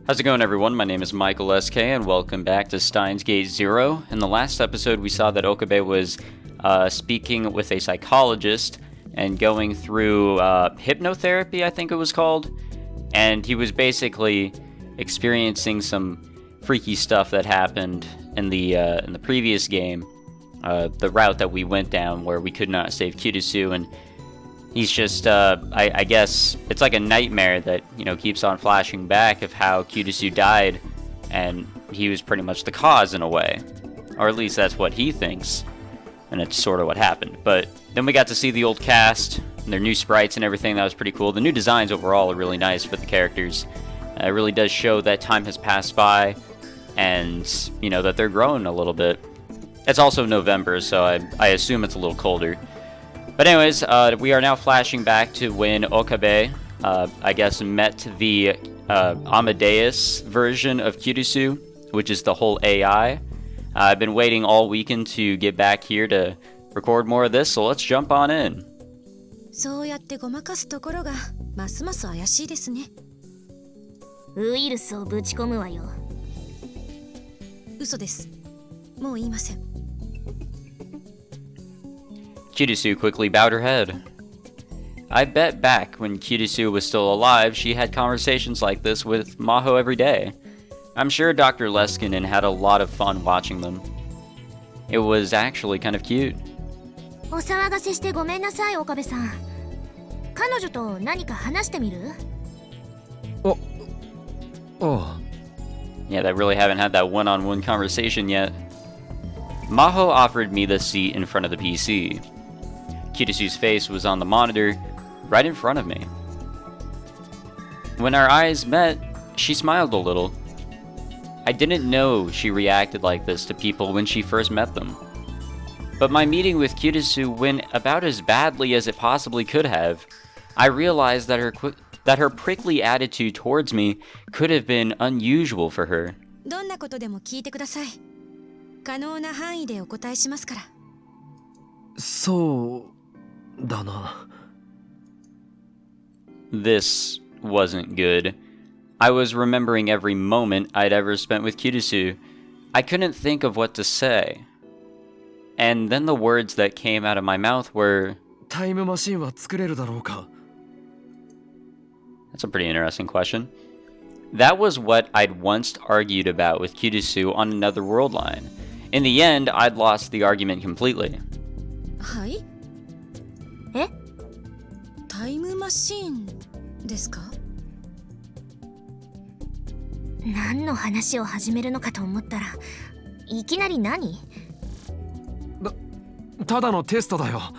How's it going, everyone? My name is Michael Leskinen, and welcome back to Steins Gate Zero. In the last episode, we saw that Okabe was speaking with a psychologist and going through hypnotherapy, I think it was called. And he was basically experiencing some freaky stuff that happened in the previous game, the route that we went down where we could not save Kurisu, and he's just, I guess, it's like a nightmare that, keeps on flashing back of how Kurisu died, and he was pretty much the cause in a way. Or at least that's what he thinks, and it's sort of what happened. But then we got to see the old cast, and their new sprites and everything. That was pretty cool. The new designs overall are really nice for the characters. It really does show that time has passed by, and, that they're growing a little bit. It's also November, so I assume it's a little colder. But anyways, we are now flashing back to when Okabe, I guess, met the Amadeus version of Kurisu, which is the whole AI. I've been waiting all weekend to get back here to record more of this, so let's jump on in. そうやってごまかすところがますます怪しいですね。ウイルスをぶち込むわよ。嘘です。もう言いません。Kurisu quickly bowed her head. I bet back when Kurisu was still alive, she had conversations like this with Maho every day. I'm sure Dr. Leskinen had a lot of fun watching them. It was actually kind of cute. お騒がせしてごめんなさい、岡部さん。彼女と何か話してみる？ Oh. Yeah, they really haven't had that one-on-one conversation yet. Maho offered me the seat in front of the PC. Kurisu's face was on the monitor, right in front of me. When our eyes met, she smiled a little. I didn't know she reacted like this to people when she first met them. But my meeting with Kurisu went about as badly as it possibly could have. I realized that her prickly attitude towards me could have been unusual for her. どんなことでも聞いてください。可能な範囲でお答えしますから。そうだな。This wasn't good. I was remembering every moment I'd ever spent with Kurisu. I couldn't think of what to say. And then the words that came out of my mouth were... タイムマシンは作れるだろうか? That's a pretty interesting question. That was what I'd once argued about with Kurisu on another world line. In the end, I'd lost the argument completely. はい？え？タイムマシーンですか？何の話を始めるのかと思ったら、いきなり何？ただのテストだよ。思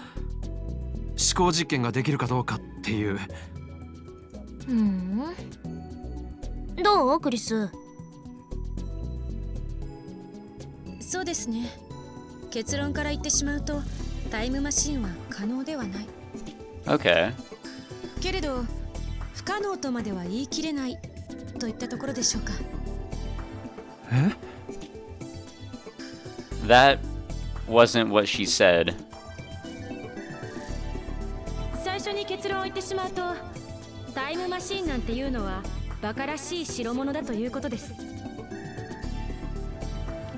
考実験ができるかどうかっていう。どうクリス？そうですね。結論から言ってしまうとタイムマシンは可能ではない。Okay. けれど不可能とまでは言い切れないといったところでしょうか。え？ That wasn't what she said. 最初に結論を言ってしまうと、タイムマシーンなんていうのはバカらしい代物だということです。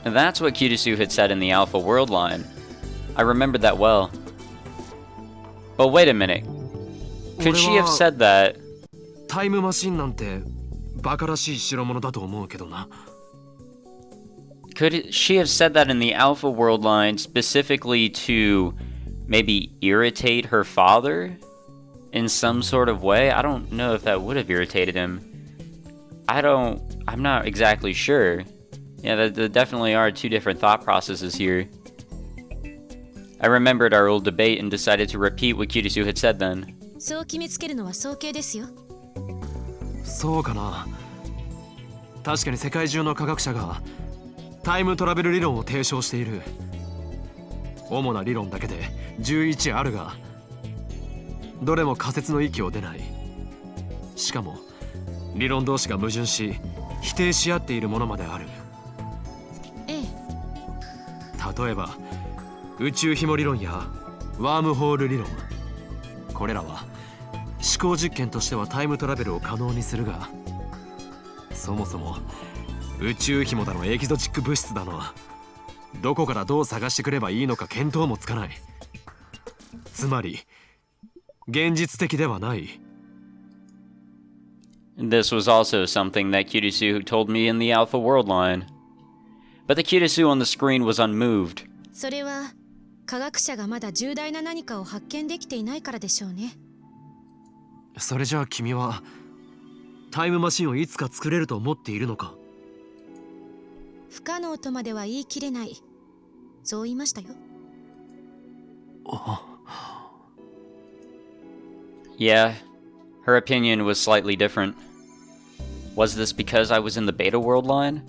That's what Kurisu had said in the Alpha World line. I remembered that well. But wait a minute. Could she have said that? タイムマシンなんてバカらしい代物だと思うけどな。Could she have said that in the Alpha World line specifically to maybe irritate her father in some sort of way? I don't know if that would have irritated him. I'm not exactly sure. Yeah, there definitely are two different thought processes here. I remembered our old debate and decided to repeat what Kurisu had said then. そう決めつけるのは早計ですよ。そうかな。確かに世界中の科学者がタイムトラベル理論を提唱している。主な理論だけで11あるが、どれも仮説の域を出ない。しかも理論同士が矛盾し否定し合っているものまである。ええ。例えば宇宙紐理論やワームホール理論。これらは思考実験としてはタイムトラベルを可能にするが、そもそも宇宙紐だのエキゾチック物質だの、どこからどう探してくればいいのか見当もつかない。つまり現実的ではない。 This was also something that Kurisu told me in the Alpha World line. But the Kurisu on the screen was unmoved. それは科学者がまだ重大な何かを発見できていないからでしょうね。それじゃあ君はタイムマシンをいつか作れると思っているのか？不可能とまでは言い切れない、そう言いましたよ。Yeah, her opinion was slightly different. Was this because I was in the Beta World line?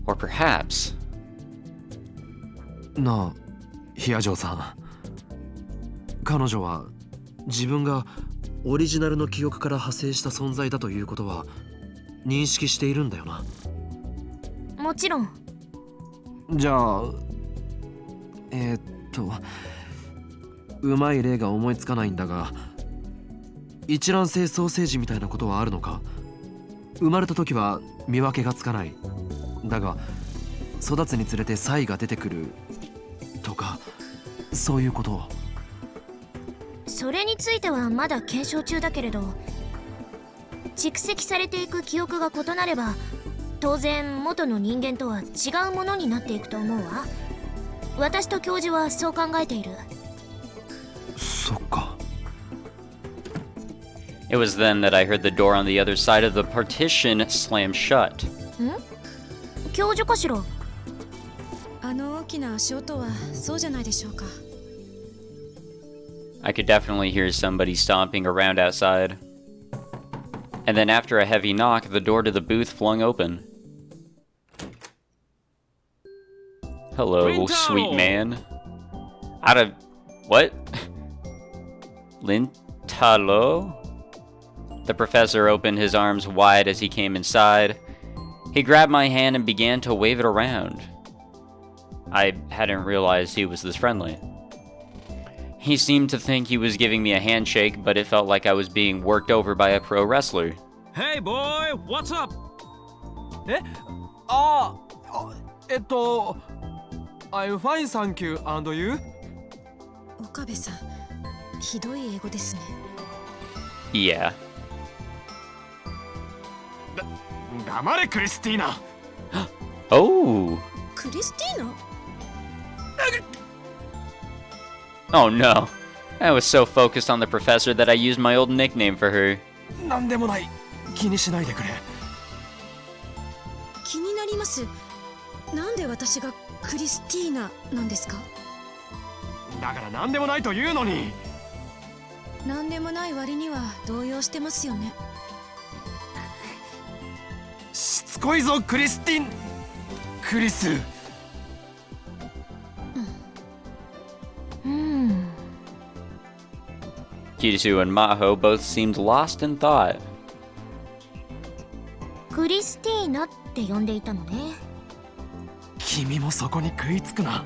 Or perhaps... なあ、ヒアジョーさん。彼女は自分がオリジナルの記憶から派生した存在だということは認識しているんだよな。もちろん。じゃあ、うまい例が思いつかないんだが、一卵性ソーセージみたいなことはあるのか？生まれた時は見分けがつかない。だが育つにつれて差異が出てくるとか、そういうことを。それについてはまだ検証中だけれど、蓄積されていく記憶が異なれば当然元の人間とは違うものになっていくと思うわ。私と教授はそう考えている。そっか。It was then that I heard the door on the other side of the partition slam shut. ん？教授かしら？あの大きな足音はそうじゃないでしょうか。I could definitely hear somebody stomping around outside. And then after a heavy knock, the door to the booth flung open. Hello, Rintaro! sweet man. Out of... what? Rintaro? The professor opened his arms wide as he came inside. He grabbed my hand and began to wave it around. I hadn't realized he was this friendly. He seemed to think he was giving me a handshake, but it felt like I was being worked over by a pro wrestler. Hey boy, what's up? I'm fine, thank you. And you? 岡部さん、ひどい英語ですね。Yeah. 黙れクリスティーナ。Oh! クリスティーナ？ Oh no. I was so focused on the professor that I used my old nickname for her. なんでもない。気にしないでくれ。気になります。なんで私がクリスティーナなんですか？だからなんでもないというのに。なんでもない割には動揺してますよね。しつこいぞクリスティン。クリス。Kurisu and Maho both seemed lost in thought. クリスティーナって呼んでいたのね。君もそこに食いつくな。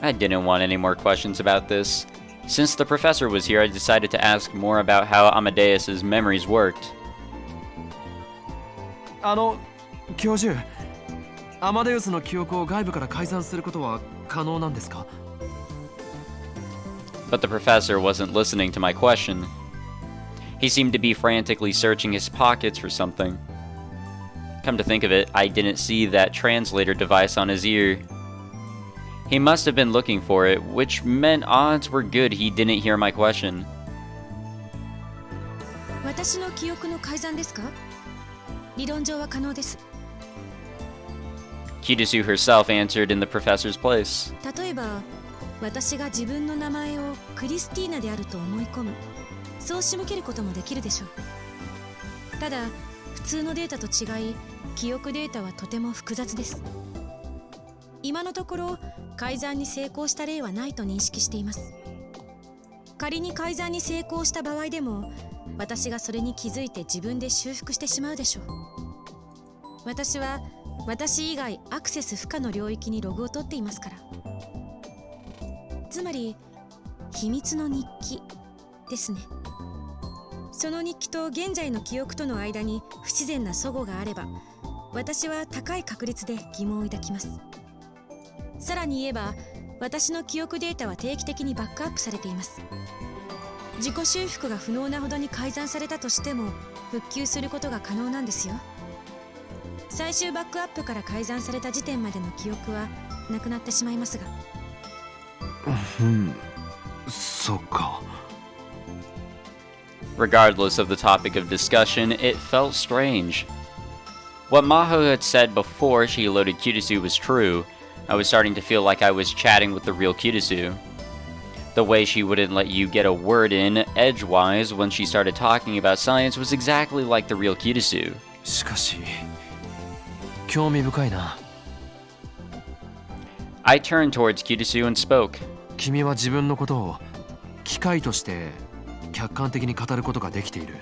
I didn't want any more questions about this. Since the professor was here, I decided to ask more about how Amadeus's memories worked. 教授、アマデウスの記憶を外部から改ざんすることは可能なんですか？ But the professor wasn't listening to my question. He seemed to be frantically searching his pockets for something. Come to think of it, I didn't see that translator device on his ear. He must have been looking for it, which meant odds were good he didn't hear my question. 私の記憶の改ざんですか？理論上は可能です。Kurisu herself answered in the professor's place. 例えば、私が自分の名前をクリスティーナであると思い込む、そう仕向けることもできるでしょう。ただ、普通のデータと違い、記憶データはとても複雑です。今のところ、改ざんに成功した例はないと認識しています。仮に改ざんに成功した場合でも、私がそれに気づいて自分で修復してしまうでしょう。私は私以外アクセス不可の領域にログを取っていますから。つまり秘密の日記ですね。その日記と現在の記憶との間に不自然な齟齬があれば、私は高い確率で疑問を抱きます。さらに言えば、私の記憶データは定期的にバックアップされています。自己修復が不能なほどに改ざんされたとしても復旧することが可能なんですよ。最終バックアップから改ざんされた時点までの記憶はなくなってしまいますが。そっか。Regardless of the topic of discussion, it felt strange. What Maho had said before she loaded Kurisu was true. I was starting to feel like I was chatting with the real Kurisu. The way she wouldn't let you get a word in edgewise when she started talking about science was exactly like the real Kurisu. しかし興味深いな。 I turned towards Kurisu and spoke. 君は自分のことを機械として客観的に語ることができている。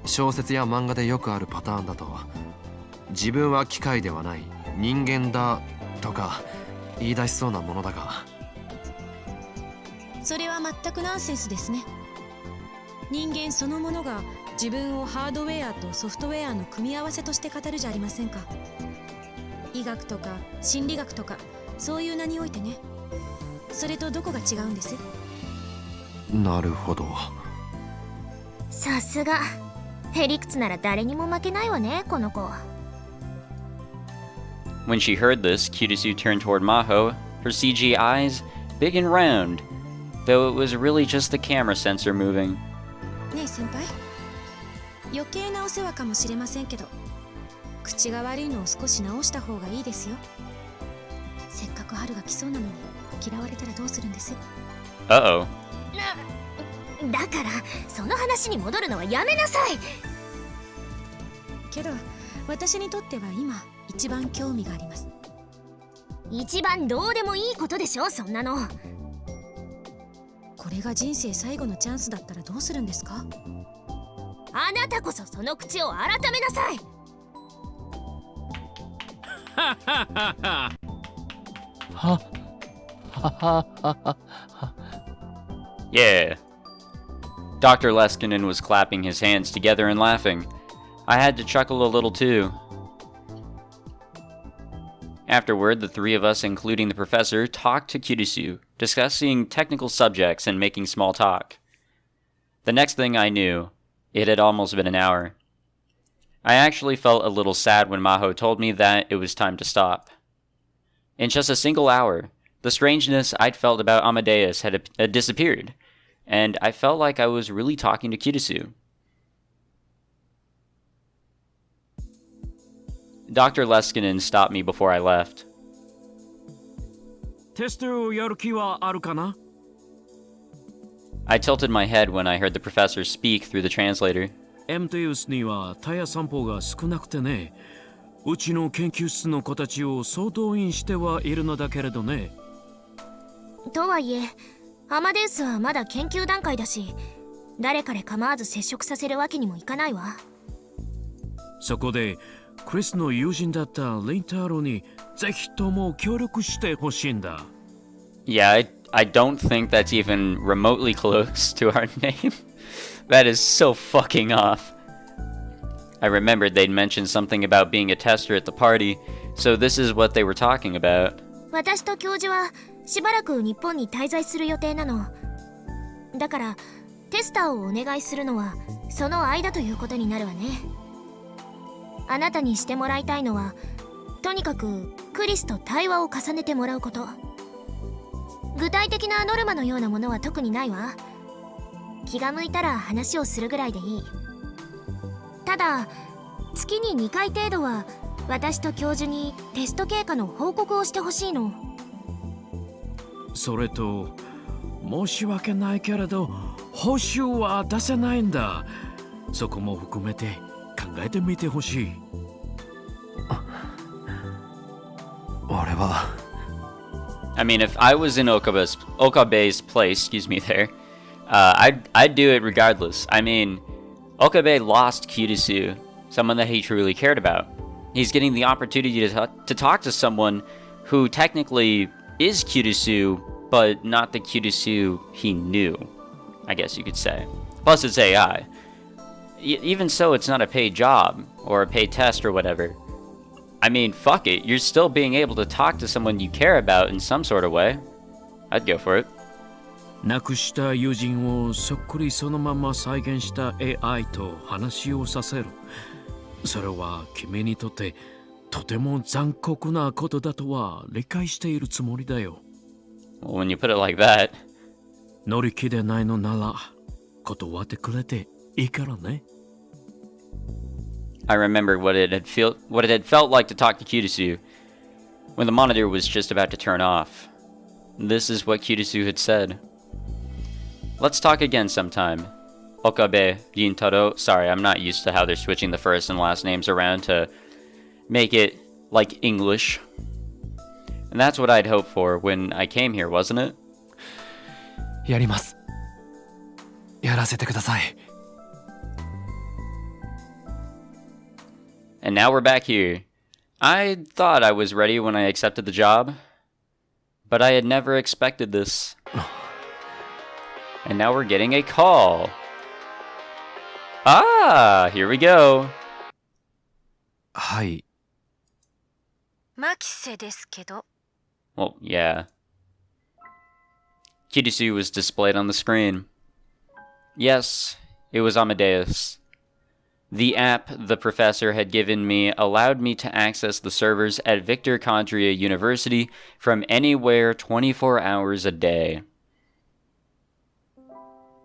小説や漫画でよくあるパターンだと、自分は機械ではない人間だとか言い出しそうなものだが。それは全くナンセンスですね。人間そのものが自分をハードウェアとソフトウェアの組み合わせとして語るじゃありませんか。医学とか心理学とかそういう名においてね。それとどこが違うんです？なるほど。さすがへりくつなら誰にも負けないわね、この子。 When she heard this, Kurisu turned toward Maho, her CG eyes big and round, though it was really just the camera sensor moving. ねえ先輩、余計なお世話かもしれませんけど、口が悪いのを少し直した方がいいですよ。せっかく春が来そうなのに嫌われたらどうするんです？ Uh-oh. だからその話に戻るのはやめなさい。けど私にとっては今一番興味があります。一番どうでもいいことでしょ、そんなの。これが人生最後のチャンスだったらどうするんですか？あなたこそその口を改めなさい。Yeah. Dr. Leskinen was clapping his hands together and laughing. I had to chuckle a little too. Afterward, the three of us, including the professor, talked to Kurisu, discussing technical subjects and making small talk. The next thing I knew, it had almost been an hour. I actually felt a little sad when Maho told me that it was time to stop. In just a single hour, the strangeness I'd felt about Amadeus had disappeared, and I felt like I was really talking to Kurisu. Dr. Leskinen stopped me before I left. テストをやる気はあるかな？ I tilted my head when I heard the professor speak through the translator. Amadeus にはタイヤ散歩が少なくてね。うちの研究室の子たちを総動員してはいるのだけれどね。とはいえアマデウスはまだ研究段階だし、誰彼構わず接触させるわけにもいかないわ。そこでクリスの友人だったリンタロにぜひとも協力してほしいんだ。Yeah, I don't think that's even remotely close to our name. That is so fucking off. I remembered they'd mentioned something about being a tester at the party, so this is what they were talking about. 私と教授はしばらく日本に滞在する予定なの。だからテスターをお願いするのはその間ということになるわね。あなたにしてもらいたいのはとにかくクリスと対話を重ねてもらうこと。具体的なノルマのようなものは特にないわ。気が向いたら話をするぐらいでいい。ただ月に2回程度は私と教授にテスト経過の報告をしてほしいの。それと申し訳ないけれど報酬は出せないんだ。そこも含めて考えてみてほしい。俺は I mean, if I was in Okabe's place, there, I'd do it regardless. I mean, Okabe lost Kurisu, someone that he truly cared about. He's getting the opportunity to talk to someone who technically is Kurisu, but not the Kurisu he knew, I guess you could say. Plus, it's AI. Even so, it's not a paid job, or a paid test, or whatever. I mean, fuck it, you're still being able to talk to someone you care about in some sort of way. I'd go for it. 亡くした友人をそっくりそのまま再現した AI と話をさせる。それは君にとってとても残酷なことだとは理解しているつもりだよ。Well, when you put it like that. 乗り気でないのなら断ってくれていいからね。I remembered what it had felt like to talk to Kurisu when the monitor was just about to turn off. This is what Kurisu had said. Let's talk again sometime. Okabe Rintaro. Sorry, I'm not used to how they're switching the first and last names around to make it like English. And that's what I'd hoped for when I came here, wasn't it? やります。やらせてください。And now we're back here. I thought I was ready when I accepted the job, but I had never expected this. And now we're getting a call. Ah, here we go. はい。マキセですけど。 Well, yeah. Kurisu was displayed on the screen. Yes, it was Amadeus. The app the professor had given me allowed me to access the servers at Victor Condria University from anywhere 24 hours a day.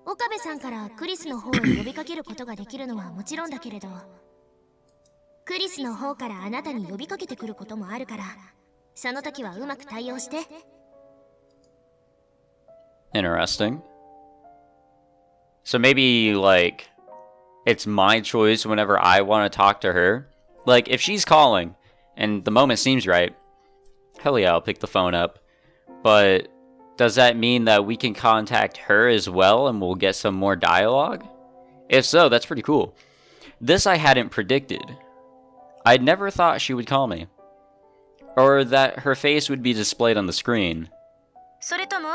岡部さんからクリスの方へ呼びかけることができるのはもちろんだけれど、クリスの方からあなたに呼びかけてくることもあるから、その時はうまく対応して。Interesting. So maybe, like, it's my choice whenever I want to talk to her. Like, if she's calling, and the moment seems right, hell yeah, I'll pick the phone up. But does that mean that we can contact her as well and we'll get some more dialogue? If so, that's pretty cool. This I hadn't predicted. I'd never thought she would call me. Or that her face would be displayed on the screen. それとも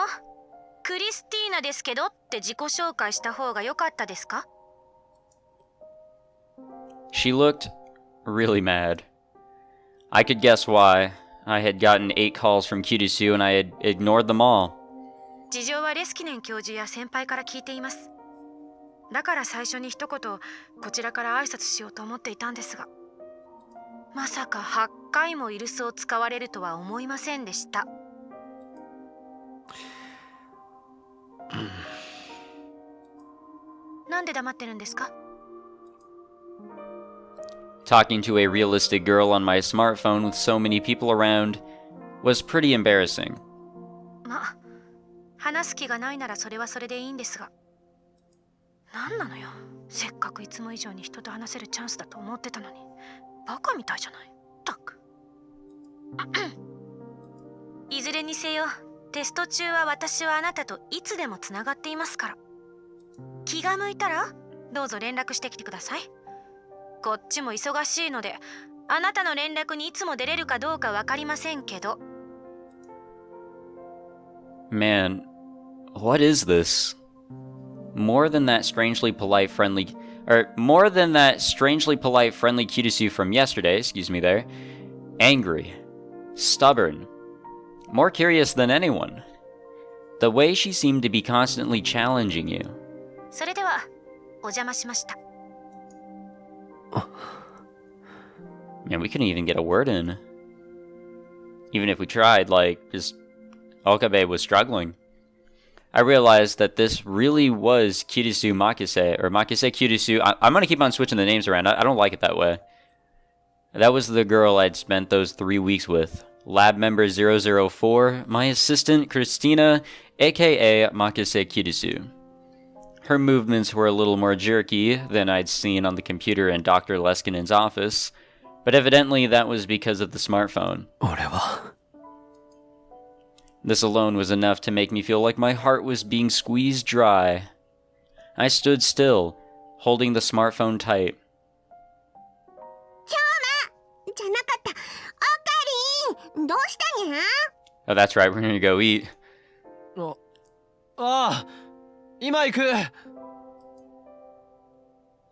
クリスティーナですけどって自己紹介した方が良かったですか？ She looked really mad. I could guess why. I had gotten 8 calls from Kurisu and I had ignored them all. 事情はレスキネン教授や先輩から聞いています。だから最初に一言こちらから挨拶しようと思っていたんですが、まさか8回もイルスを使われるとは思いませんでした。なんで黙ってるんですか？ Talking to a realistic girl on my smartphone with so many people around was pretty embarrassing. ま、話す気がないならそれはそれでいいんですが。なんなのよ。せっかくいつも以上に人と話せるチャンスだと思ってたのに。バカみたいじゃない。たく。いずれにせよ、テスト中は私はあなたといつでもつながっていますから。気が向いたらどうぞ連絡してきてください。こっちも忙しいので、あなたの連絡にいつも出れるかどうかわかりませんけど。Man, what is this? More than that strangely polite friendly Kurisu from yesterday, excuse me there. Angry, stubborn, more curious than anyone. The way she seemed to be constantly challenging you. それではお邪魔しました。Man, we couldn't even get a word in. Even if we tried, like, just Okabe was struggling. I realized that this really was Kurisu Makise, or Makise Kurisu. I'm gonna keep on switching the names around. I don't like it that way. That was the girl I'd spent those 3 weeks with. Lab member 004, my assistant Christina, aka Makise Kurisu. Her movements were a little more jerky than I'd seen on the computer in Dr. Leskinen's office, but evidently that was because of the smartphone. 俺は This alone was enough to make me feel like my heart was being squeezed dry. I stood still, holding the smartphone tight. じゃなかった。オカリン、どうしたにゃ？ Oh, that's right, we're gonna go eat. ああ、今行く。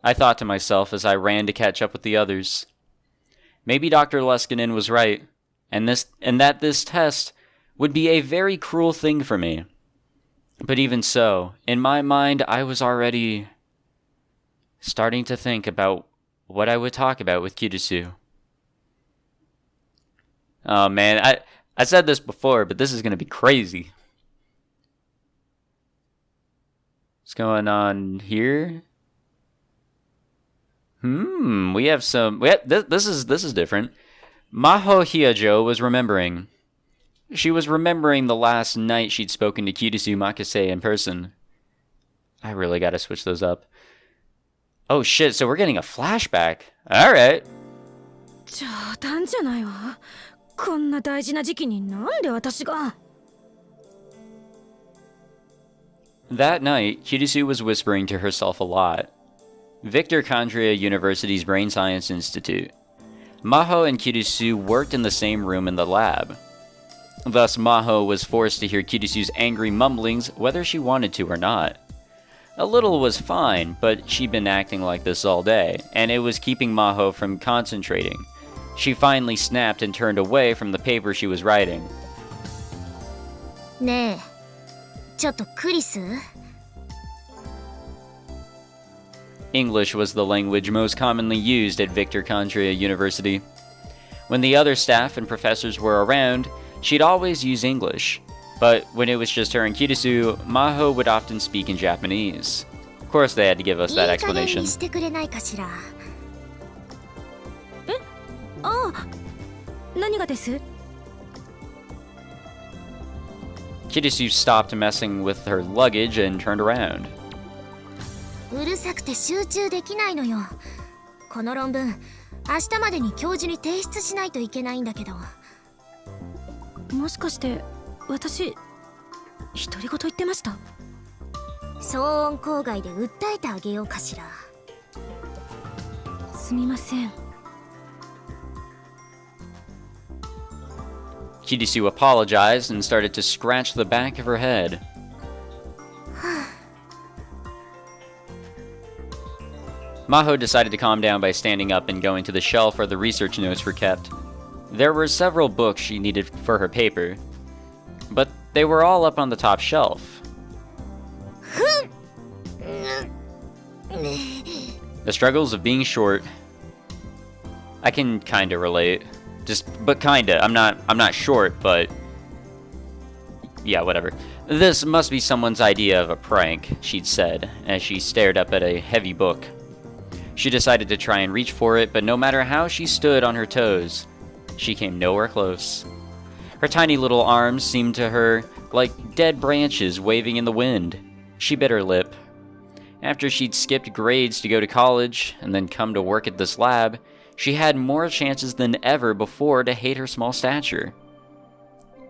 I thought to myself as I ran to catch up with the others. Maybe Dr. Leskinen was right, and that this test would be a very cruel thing for me. But even so, in my mind, I was already starting to think about what I would talk about with Kurisu. Oh man, I said this before, but this is going to be crazy. What's going on here? We have some... This is different. Maho Hyajo was remembering. She was remembering the last night she'd spoken to Kurisu Makase in person. I really gotta switch those up. Oh shit, so we're getting a flashback. Alright. 冗談じゃないわ。こんな大事な時期になんで私が。That night, Kurisu was whispering to herself a lot. Victor Kandria University's Brain Science Institute. Maho and Kurisu worked in the same room in the lab. Thus, Maho was forced to hear Kirisu's angry mumblings whether she wanted to or not. A little was fine, but she'd been acting like this all day, and it was keeping Maho from concentrating. She finally snapped and turned away from the paper she was writing. ねえ、ちょっとクリス？ English was the language most commonly used at Victor Kandria University. When the other staff and professors were around, she'd always use English. But when it was just her and Kurisu, Maho would often speak in Japanese. Of course, they had to give us that explanation. いい加減にしてくれないかしら。ああ、何がです？ Kurisu stopped messing with her luggage and turned around. うるさくて集中できないのよ。この論文、明日までに教授に提出しないといけないんだけど。もしかして私独り言言ってました？騒音口外で訴えてあげようかしら。すみません。Kurisu apologized and started to scratch the back of her head. Maho decided to calm down by standing up and going to the shelf where the research notes were kept. There were several books she needed for her paper, but they were all up on the top shelf. The struggles of being short. I can kinda relate. But kinda. I'm not short, but yeah, whatever. This must be someone's idea of a prank, she'd said, as she stared up at a heavy book. She decided to try and reach for it, but no matter how she stood on her toes, she came nowhere close. Her tiny little arms seemed to her like dead branches waving in the wind. She bit her lip. After she'd skipped grades to go to college, and then come to work at this lab, she had more chances than ever before to hate her small stature.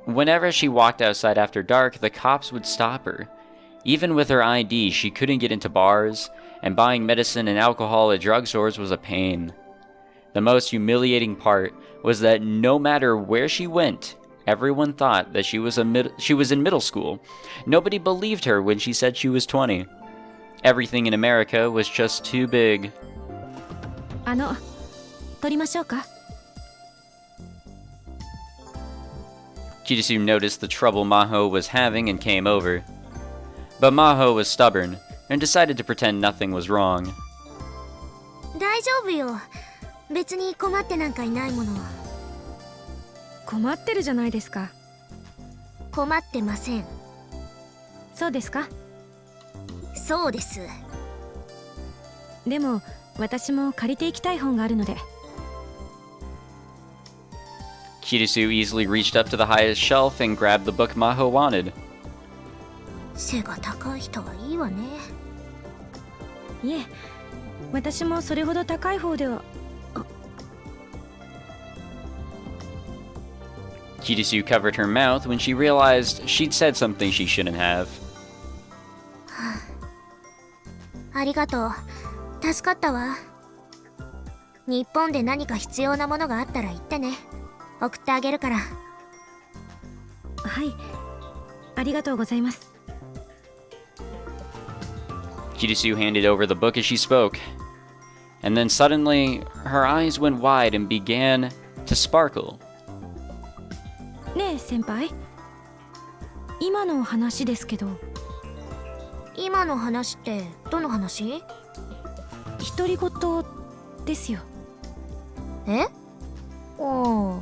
Whenever she walked outside after dark, the cops would stop her. Even with her ID, she couldn't get into bars, and buying medicine and alcohol at drugstores was a pain. The most humiliating part was that no matter where she went, everyone thought that she was in middle school. Nobody believed her when she said she was 20. Everything in America was just too big. 撮りましょうか？ Kurisu noticed the trouble Maho was having and came over. But Maho was stubborn and decided to pretend nothing was wrong. 大丈夫よ。別に困ってなんかいないもの。困ってるじゃないですか。困ってません。そうですか？そうです。でも私も借りていきたい本があるので。Kurisu easily reached up to the highest shelf and grabbed the book Maho wanted. 背が高い人はいいわね。いえ、私もそれほど高い方では。Kurisu covered her mouth when she realized she'd said something she shouldn't have. ありがとう。助かったわ。日本で何か必要なものがあったら言ってね。送ってあげるから。はい、ありがとうございます。 Kurisu handed over the book as she spoke. And then suddenly, her eyes went wide and began to sparkle. ねえ先輩、今の話ですけど、今の話ってどの話？独り言ですよ。え？おー。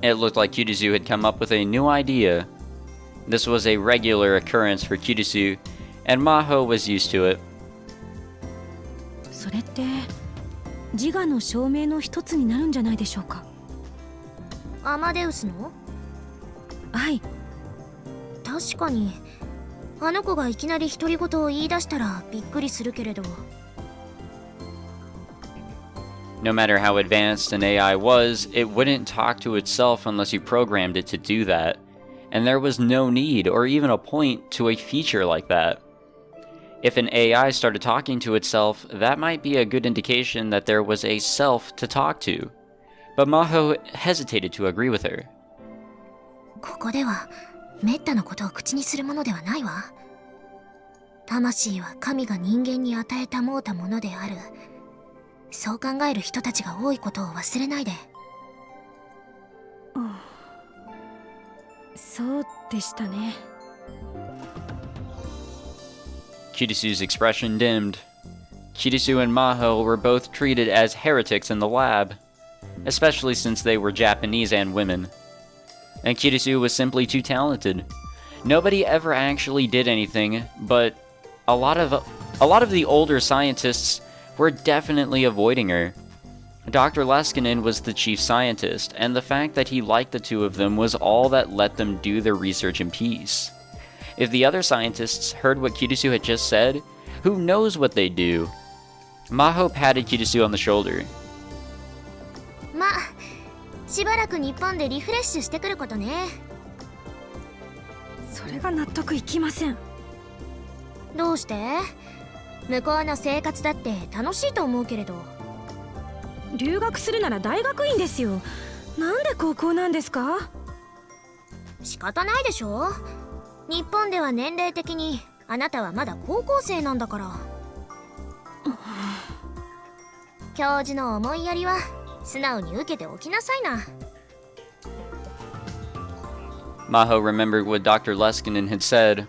It looked like Kurisu had come up with a new idea. This was a regular occurrence for Kurisu, and Maho was used to it. それって自我の証明の一つになるんじゃないでしょうか。アマデウスの？はい。確かにあの子がいきなり独り言を言い出したらびっくりするけれど。 No matter how advanced an AI was, it wouldn't talk to itself unless you programmed it to do that. And there was no need or even a point to a feature like that. If an AI started talking to itself, that might be a good indication that there was a self to talk to. But Maho hesitated to agree with her. ここではめったなことを口にするものではないわ。魂は神が人間に与えたもうたものである。そう考える人たちが多いことを忘れないで。そうでしたね。Kurisu's expression dimmed. Kurisu and Maho were both treated as heretics in the lab, especially since they were Japanese and women. And Kurisu was simply too talented. Nobody ever actually did anything, but a lot of the older scientists were definitely avoiding her. Dr. Leskinen was the chief scientist, and the fact that he liked the two of them was all that let them do their research in peace. If the other scientists heard what Kurisu had just said, who knows what they'd do? Maho patted Kurisu on the shoulder. ま、しばらく日本でリフレッシュしてくることね。それが納得いきません。どうして？向こうの生活だって楽しいと思うけれど。留学するなら大学院ですよ。なんで高校なんですか？仕方ないでしょ。日本では年齢的にあなたはまだ高校生なんだから。教授の思いやりは素直に受けておきなさいな。Maho remembered what Dr. Leskinen had said.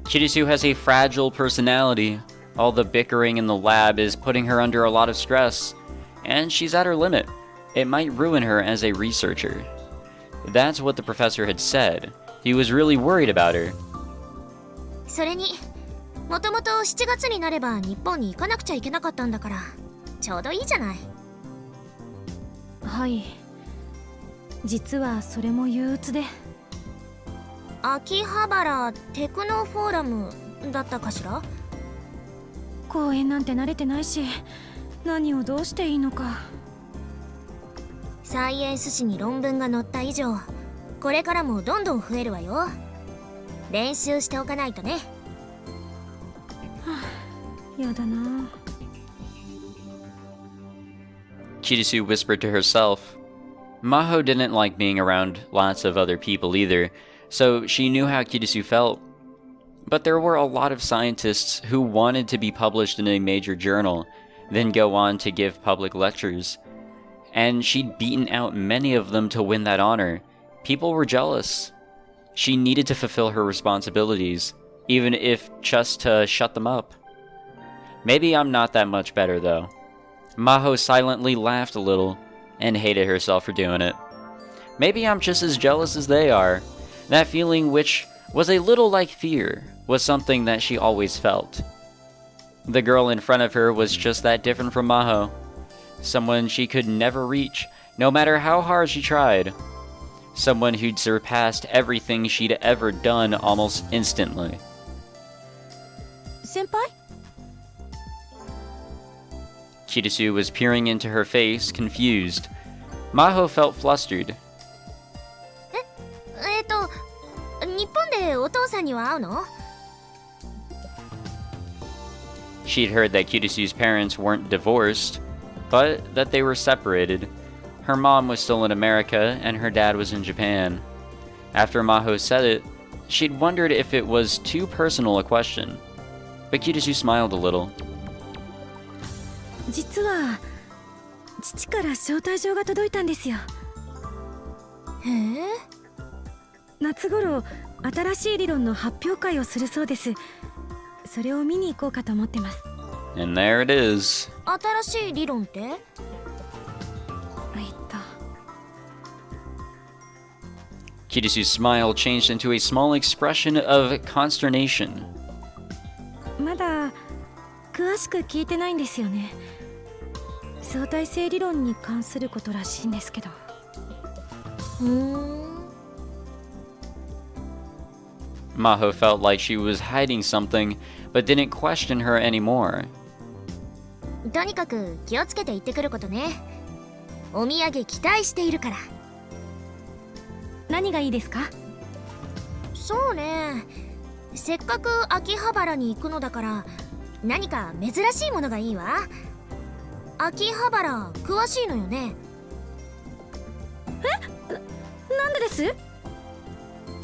Kurisu has a fragile personality. All the bickering in the lab is putting her under a lot of stress, and she's at her limit. It might ruin her as a researcher. That's what the professor had said. He was really worried about her. それに、もともと7月になれば日本に行かなくちゃいけなかったんだから、ちょうどいいじゃない。はい。実はそれも憂鬱で。秋葉原テクノフォーラムだったかしら？公演なんて慣れてないし、何をどうしていいのか。サイエンス誌に論文が載った以上、これからもどんどん増えるわよ。練習しておかないとね。やだな。Kurisu whispered to herself. Maho didn't like being around lots of other people either, so she knew how Kurisu felt. But there were a lot of scientists who wanted to be published in a major journal, then go on to give public lectures. And she'd beaten out many of them to win that honor. People were jealous. She needed to fulfill her responsibilities, even if just to shut them up. Maybe I'm not that much better though. Maho silently laughed a little, and hated herself for doing it. Maybe I'm just as jealous as they are. That feeling, which was a little like fear, was something that she always felt. The girl in front of her was just that different from Maho. Someone she could never reach, no matter how hard she tried. Someone who'd surpassed everything she'd ever done almost instantly. 先輩？ Kurisu was peering into her face, confused. Maho felt flustered. 日本でお父さんには会うの？ She'd heard that Kurisu's parents weren't divorced, but that they were separated. Her mom was still in America, and her dad was in Japan. After Maho said it, she'd wondered if it was too personal a question. But Kurisu smiled a little. 実は父から招待状が届いたんですよ。へえ。夏頃新しい理論の発表会をするそうです。それを見に行こうかと思ってます。 And there it is. 新しい理論って？Kirisu's smile changed into a small expression of consternation. まだ詳しく聞いてないんですよね。相対性理論に関することらしいんですけど。Maho felt like she was hiding something, but didn't question her anymore. とにかく気をつけて行ってくることね。お土産期待しているから。何がいいですか？そうね。せっかく秋葉原に行くのだから何か珍しいものがいいわ。秋葉原詳しいのよね。なんでです？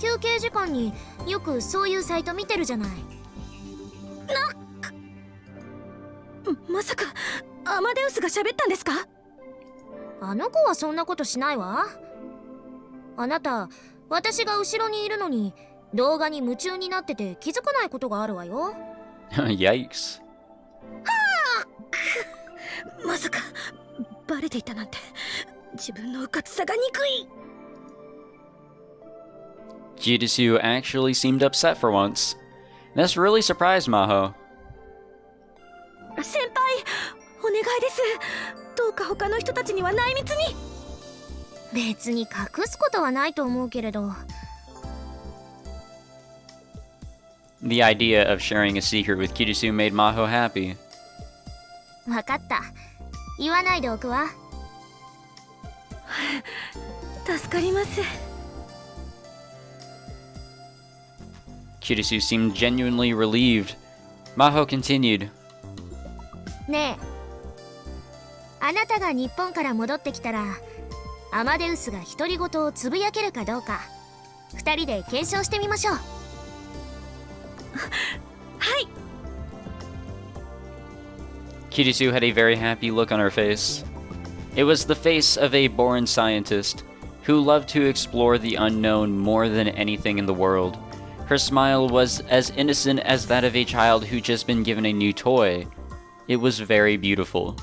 休憩時間によくそういうサイト見てるじゃない。まさかアマデウスが喋ったんですか？あの子はそんなことしないわ。あなた、私が後ろにいるのに動画に夢中になってて気づかないことがあるわよ。Yikes. まさかバレていたなんて。自分のうかつさが憎い。Kurisu actually seemed upset for once. This really surprised Maho. 先輩、お願いです。どうか他の人たちには内密に。別に隠すことはないと思うけれど。The idea of sharing a secret with Kurisu made Maho happy. わかった。言わないでおくわ。助かります。Kurisu seemed genuinely relieved. Maho continued. ねえ、あなたが日本から戻ってきたらアマデウスが独り言をつぶやけるかどうか2人で検証してみましょう。はい。 Kurisu had a very happy look on her face. It was the face of a born scientist who loved to explore the unknown more than anything in the world. Her smile was as innocent as that of a child who just been given a new toy. It was very beautiful.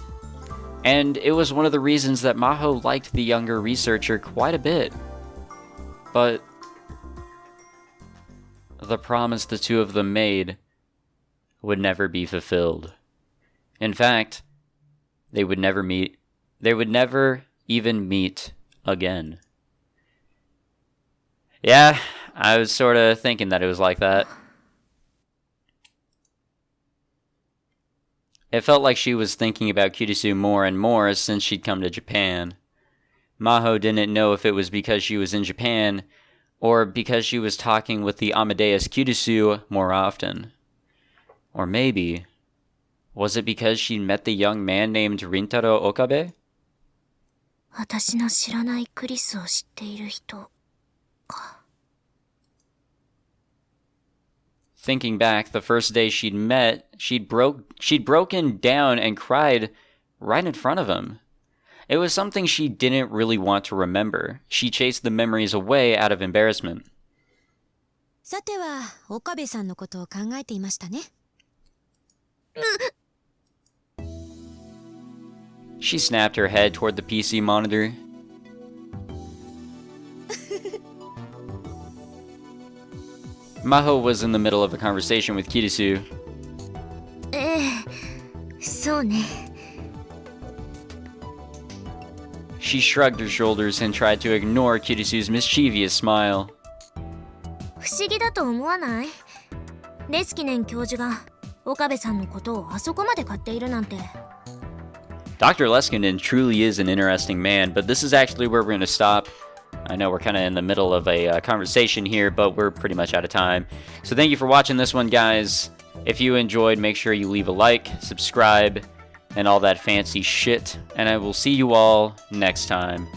And it was one of the reasons that Maho liked the younger researcher quite a bit. But the promise the two of them made would never be fulfilled. In fact, they would never meet. They would never even meet again. Yeah, I was sort of thinking that it was like that. It felt like she was thinking about Kurisu more and more since she'd come to Japan. Maho didn't know if it was because she was in Japan or because she was talking with the Amadeus Kurisu more often. Or maybe, was it because she'd met the young man named Rintaro Okabe? 私の知らないクリスを知っている人か。 Thinking back, the first day she'd met, she'd broken down and cried right in front of him. It was something she didn't really want to remember. She chased the memories away out of embarrassment. さては岡部さんのことを考えていましたね。She snapped her head toward the PC monitor. Maho was in the middle of a conversation with Kurisu. そうね。 She shrugged her shoulders and tried to ignore Kurisu's mischievous smile. 不思議だと思わない？レスキネン教授が岡部さんのことをあそこまで買っているなんて。 Dr. Leskinen truly is an interesting man, but this is actually where we're going to stop. I know we're kind of in the middle of a conversation here, but we're pretty much out of time. So thank you for watching this one, guys. If you enjoyed, make sure you leave a like, subscribe, and all that fancy shit. And I will see you all next time.